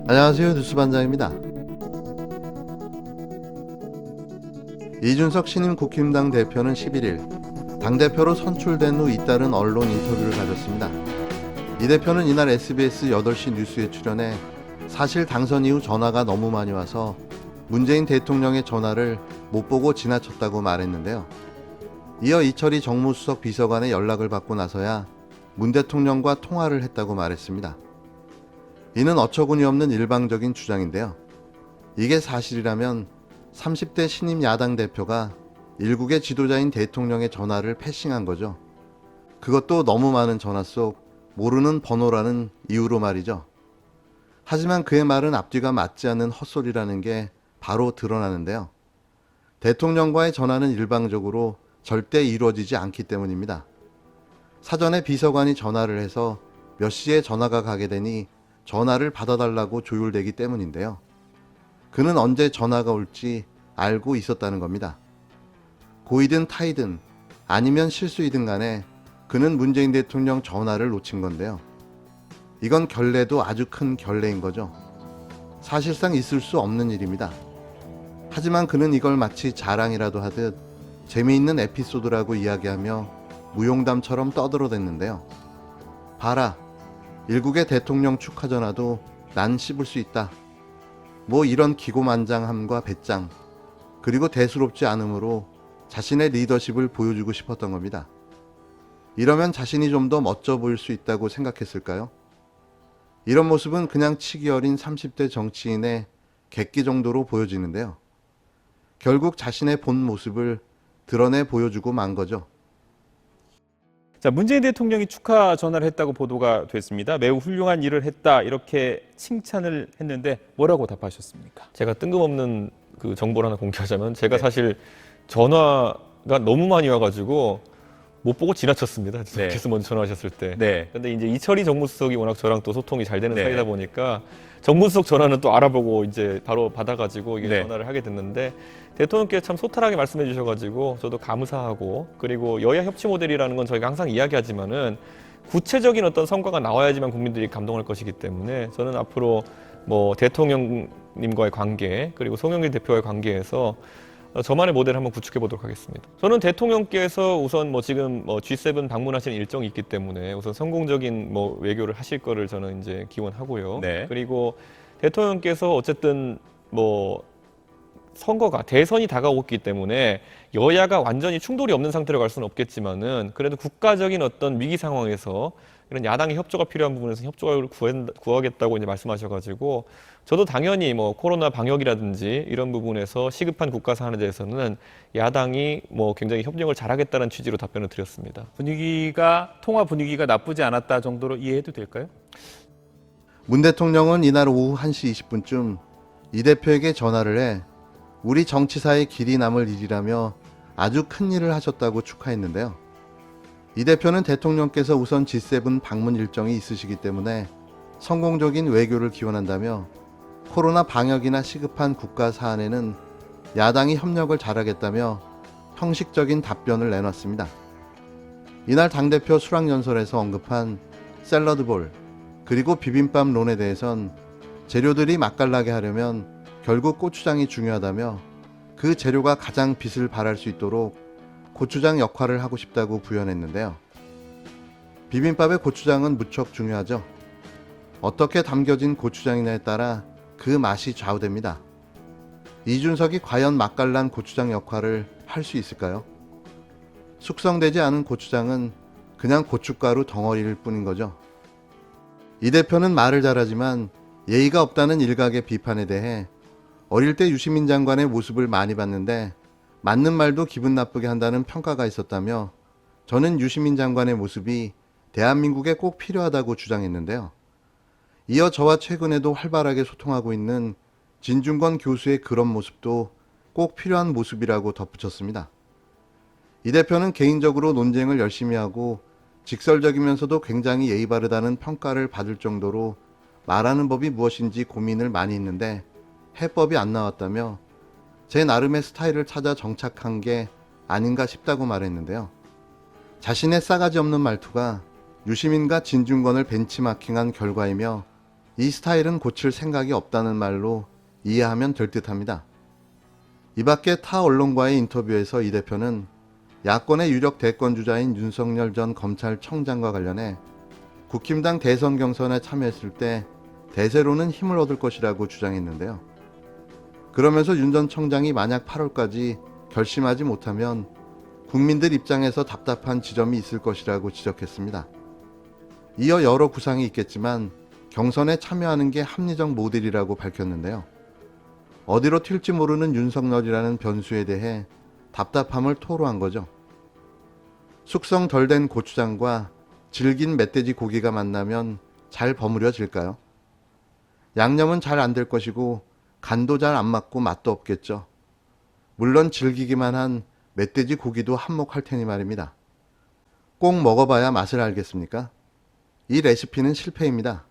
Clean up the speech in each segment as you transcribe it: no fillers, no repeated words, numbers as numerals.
안녕하세요. 뉴스반장입니다. 이준석 신임 국힘당 대표는 11일 당대표로 선출된 후 잇따른 언론 인터뷰를 가졌습니다. 이 대표는 이날 SBS 8시 뉴스에 출연해 사실 당선 이후 전화가 너무 많이 와서 문재인 대통령의 전화를 못 보고 지나쳤다고 말했는데요. 이어 이철희 정무수석 비서관의 연락을 받고 나서야 문 대통령과 통화를 했다고 말했습니다. 이는 어처구니 없는 일방적인 주장인데요. 이게 사실이라면 30대 신임 야당 대표가 일국의 지도자인 대통령의 전화를 패싱한 거죠. 그것도 너무 많은 전화 속 모르는 번호라는 이유로 말이죠. 하지만 그의 말은 앞뒤가 맞지 않는 헛소리라는 게 바로 드러나는데요. 대통령과의 전화는 일방적으로 절대 이루어지지 않기 때문입니다. 사전에 비서관이 전화를 해서 몇 시에 전화가 가게 되니 전화를 받아달라고 조율되기 때문인데요. 그는 언제 전화가 올지 알고 있었다는 겁니다. 고이든 타이든 아니면 실수이든 간에 그는 문재인 대통령 전화를 놓친 건데요. 이건 결례도 아주 큰 결례인 거죠. 사실상 있을 수 없는 일입니다. 하지만 그는 이걸 마치 자랑이라도 하듯 재미있는 에피소드라고 이야기하며 무용담처럼 떠들어댔는데요. 봐라, 일국의 대통령 축하 전화도 난 씹을 수 있다. 뭐 이런 기고만장함과 배짱, 그리고 대수롭지 않음으로 자신의 리더십을 보여주고 싶었던 겁니다. 이러면 자신이 좀 더 멋져 보일 수 있다고 생각했을까요? 이런 모습은 그냥 치기 어린 30대 정치인의 객기 정도로 보여지는데요. 결국 자신의 본 모습을 드러내 보여주고 만 거죠. 자, 문재인 대통령이 축하 전화를 했다고 보도가 됐습니다. 매우 훌륭한 일을 했다 이렇게 칭찬을 했는데 뭐라고 답하셨습니까? 제가 뜬금없는 그 정보를 하나 공개하자면 제가 사실 전화가 너무 많이 와가지고 못 보고 지나쳤습니다. 그래서 먼저 전화하셨을 때. 근데 이제 이철희 정무수석이 워낙 저랑 또 소통이 잘 되는 사이다 보니까 정무수석 전화는 또 알아보고 이제 바로 받아가지고 이게 전화를 하게 됐는데 대통령께서 참 소탈하게 말씀해 주셔가지고 저도 감사하고, 그리고 여야 협치 모델이라는 건 저희가 항상 이야기하지만은 구체적인 어떤 성과가 나와야지만 국민들이 감동할 것이기 때문에 저는 앞으로 뭐 대통령님과의 관계, 그리고 송영길 대표와의 관계에서 저만의 모델을 한번 구축해 보도록 하겠습니다. 저는 대통령께서 우선 뭐 지금 뭐 G7 방문하시는 일정이 있기 때문에 우선 성공적인 뭐 외교를 하실 거를 저는 이제 기원하고요. 그리고 대통령께서 어쨌든 뭐 선거가 대선이 다가오기 때문에 여야가 완전히 충돌이 없는 상태로 갈 수는 없겠지만은 그래도 국가적인 어떤 위기 상황에서 이런 야당의 협조가 필요한 부분에서 협조를 구하겠다고 이제 말씀하셔가지고 저도 당연히 뭐 코로나 방역이라든지 이런 부분에서 시급한 국가 사안에 대해서는 야당이 뭐 굉장히 협력을 잘하겠다는 취지로 답변을 드렸습니다. 통화 분위기가 나쁘지 않았다 정도로 이해해도 될까요? 문 대통령은 이날 오후 1시 20분쯤 이 대표에게 전화를 해 우리 정치사에 길이 남을 일이라며 아주 큰 일을 하셨다고 축하했는데요. 이 대표는 대통령께서 우선 G7 방문 일정이 있으시기 때문에 성공적인 외교를 기원한다며 코로나 방역이나 시급한 국가 사안에는 야당이 협력을 잘하겠다며 형식적인 답변을 내놨습니다. 이날 당대표 수락연설에서 언급한 샐러드볼 그리고 비빔밥론에 대해선 재료들이 맛깔나게 하려면 결국 고추장이 중요하다며 그 재료가 가장 빛을 발할 수 있도록 고추장 역할을 하고 싶다고 부연했는데요. 비빔밥의 고추장은 무척 중요하죠. 어떻게 담겨진 고추장이냐에 따라 그 맛이 좌우됩니다. 이준석이 과연 맛깔난 고추장 역할을 할 수 있을까요? 숙성되지 않은 고추장은 그냥 고춧가루 덩어리일 뿐인 거죠. 이 대표는 말을 잘하지만 예의가 없다는 일각의 비판에 대해 어릴 때 유시민 장관의 모습을 많이 봤는데 맞는 말도 기분 나쁘게 한다는 평가가 있었다며 저는 유시민 장관의 모습이 대한민국에 꼭 필요하다고 주장했는데요. 이어 저와 최근에도 활발하게 소통하고 있는 진중권 교수의 그런 모습도 꼭 필요한 모습이라고 덧붙였습니다. 이 대표는 개인적으로 논쟁을 열심히 하고 직설적이면서도 굉장히 예의 바르다는 평가를 받을 정도로 말하는 법이 무엇인지 고민을 많이 했는데 해법이 안 나왔다며 제 나름의 스타일을 찾아 정착한 게 아닌가 싶다고 말했는데요. 자신의 싸가지 없는 말투가 유시민과 진중권을 벤치마킹한 결과이며 이 스타일은 고칠 생각이 없다는 말로 이해하면 될 듯합니다. 이 밖에 타 언론과의 인터뷰에서 이 대표는 야권의 유력 대권주자인 윤석열 전 검찰청장과 관련해 국힘당 대선 경선에 참여했을 때 대세로는 힘을 얻을 것이라고 주장했는데요. 그러면서 윤 전 청장이 만약 8월까지 결심하지 못하면 국민들 입장에서 답답한 지점이 있을 것이라고 지적했습니다. 이어 여러 구상이 있겠지만 경선에 참여하는 게 합리적 모델이라고 밝혔는데요. 어디로 튈지 모르는 윤석열이라는 변수에 대해 답답함을 토로한 거죠. 숙성 덜 된 고추장과 질긴 멧돼지 고기가 만나면 잘 버무려질까요? 양념은 잘 안 될 것이고 간도 잘 안 맞고 맛도 없겠죠. 물론 질기기만 한 멧돼지 고기도 한몫할 테니 말입니다. 꼭 먹어봐야 맛을 알겠습니까? 이 레시피는 실패입니다.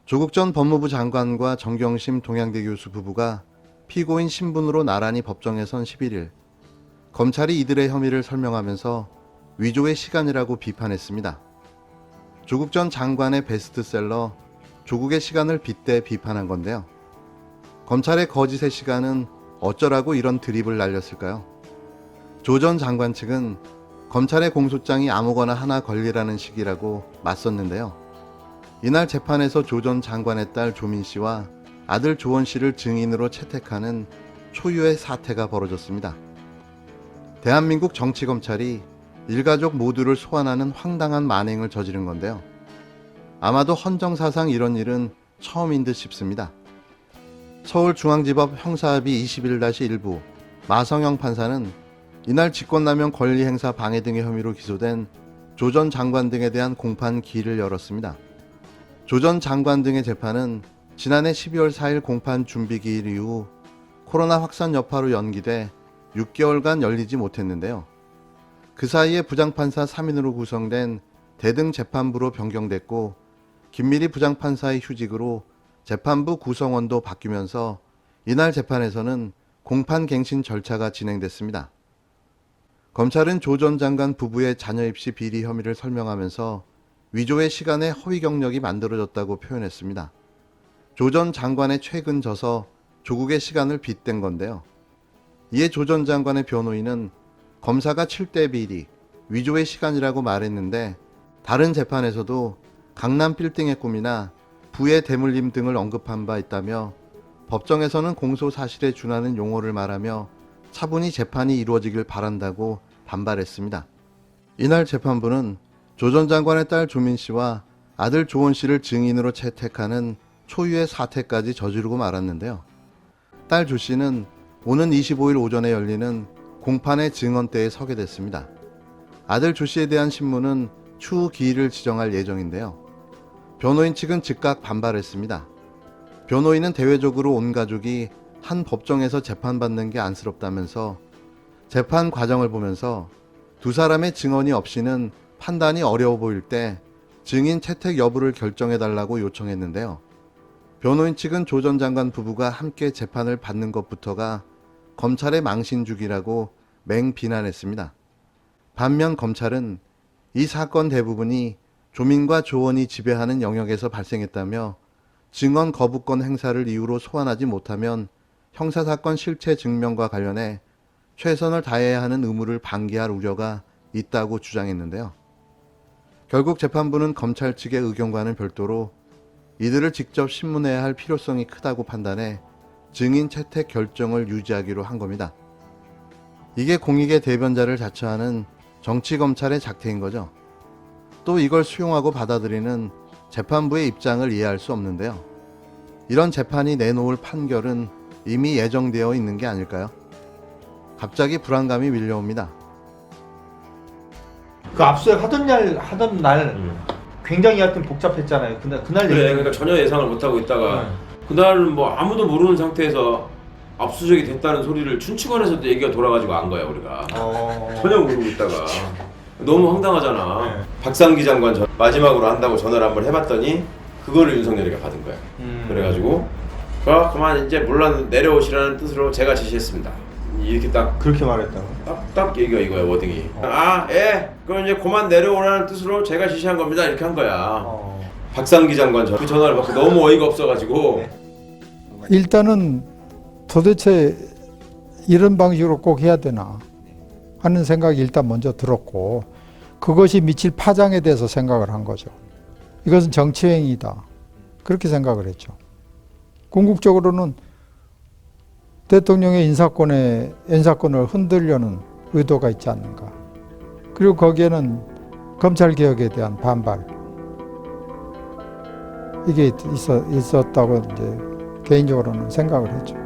조국 전 법무부 장관과 정경심 동양대 교수 부부가 피고인 신분으로 나란히 법정에 선 11일, 검찰이 이들의 혐의를 설명하면서 위조의 시간이라고 비판했습니다. 조국 전 장관의 베스트셀러 조국의 시간을 빗대 비판한 건데요. 검찰의 거짓의 시간은 어쩌라고 이런 드립을 날렸을까요? 조 전 장관 측은 검찰의 공소장이 아무거나 하나 걸리라는 식이라고 맞섰는데요. 이날 재판에서 조 전 장관의 딸 조민 씨와 아들 조원 씨를 증인으로 채택하는 초유의 사태가 벌어졌습니다. 대한민국 정치검찰이 일가족 모두를 소환하는 황당한 만행을 저지른 건데요. 아마도 헌정사상 이런 일은 처음인 듯 싶습니다. 서울중앙지법 형사합의 21-1부 마성영 판사는 이날 직권남용 권리행사 방해 등의 혐의로 기소된 조 전 장관 등에 대한 공판 기일을 열었습니다. 조 전 장관 등의 재판은 지난해 12월 4일 공판 준비 기일 이후 코로나 확산 여파로 연기돼 6개월간 열리지 못했는데요. 그 사이에 부장판사 3인으로 구성된 대등 재판부로 변경됐고 김미리 부장판사의 휴직으로 재판부 구성원도 바뀌면서 이날 재판에서는 공판갱신 절차가 진행됐습니다. 검찰은 조 전 장관 부부의 자녀 입시 비리 혐의를 설명하면서 위조의 시간에 허위 경력이 만들어졌다고 표현했습니다. 조 전 장관의 최근 져서 조국의 시간을 빗댄 건데요. 이에 조 전 장관의 변호인은 검사가 7대 비리, 위조의 시간이라고 말했는데 다른 재판에서도 강남 빌딩의 꿈이나 부의 대물림 등을 언급한 바 있다며 법정에서는 공소 사실에 준하는 용어를 말하며 차분히 재판이 이루어지길 바란다고 반발했습니다. 이날 재판부는 조 전 장관의 딸 조민 씨와 아들 조원 씨를 증인으로 채택하는 초유의 사태까지 저지르고 말았는데요. 딸 조 씨는 오는 25일 오전에 열리는 공판의 증언대에 서게 됐습니다. 아들 조 씨에 대한 신문은 추후 기일을 지정할 예정인데요. 변호인 측은 즉각 반발했습니다. 변호인은 대외적으로 온 가족이 한 법정에서 재판받는 게 안쓰럽다면서 재판 과정을 보면서 두 사람의 증언이 없이는 판단이 어려워 보일 때 증인 채택 여부를 결정해달라고 요청했는데요. 변호인 측은 조 전 장관 부부가 함께 재판을 받는 것부터가 검찰의 망신주기라고 맹비난했습니다. 반면 검찰은 이 사건 대부분이 조민과 조원이 지배하는 영역에서 발생했다며 증언 거부권 행사를 이유로 소환하지 못하면 형사사건 실체 증명과 관련해 최선을 다해야 하는 의무를 방기할 우려가 있다고 주장했는데요. 결국 재판부는 검찰 측의 의견과는 별도로 이들을 직접 신문해야 할 필요성이 크다고 판단해 증인 채택 결정을 유지하기로 한 겁니다. 이게 공익의 대변자를 자처하는 정치검찰의 작태인 거죠. 또 이걸 수용하고 받아들이는 재판부의 입장을 이해할 수 없는데요. 이런 재판이 내놓을 판결은 이미 예정되어 있는 게 아닐까요? 갑자기 불안감이 밀려옵니다. 그 압수수색 하던 날 굉장히 하여튼 복잡했잖아요. 그날 그래, 그러니까 전혀 예상을 못 하고 있다가 그날은 뭐 아무도 모르는 상태에서 압수수색이 됐다는 소리를 춘추관에서도 얘기가 돌아가지고 안 거야 우리가. 전혀 모르고 있다가 너무 황당하잖아. 박상기 장관 마지막으로 한다고 전화를 한번 해봤더니 그거를 윤석열이가 받은 거야. 그래가지고 그만 이제 물론 내려오시라는 뜻으로 제가 지시했습니다. 이렇게 딱 그렇게 말했다고? 딱 얘기가 이거야 워딩이. 아, 예. 그럼 이제 그만 내려오라는 뜻으로 제가 지시한 겁니다. 이렇게 한 거야. 박상기 장관 그 전화를 받고 너무 어이가 없어가지고 일단은 도대체 이런 방식으로 꼭 해야 되나 하는 생각이 일단 먼저 들었고, 그것이 미칠 파장에 대해서 생각을 한 거죠. 이것은 정치행위다, 그렇게 생각을 했죠. 궁극적으로는 대통령의 인사권을 흔들려는 의도가 있지 않는가. 그리고 거기에는 검찰개혁에 대한 반발, 이게 있었다고 이제 개인적으로는 생각을 했죠.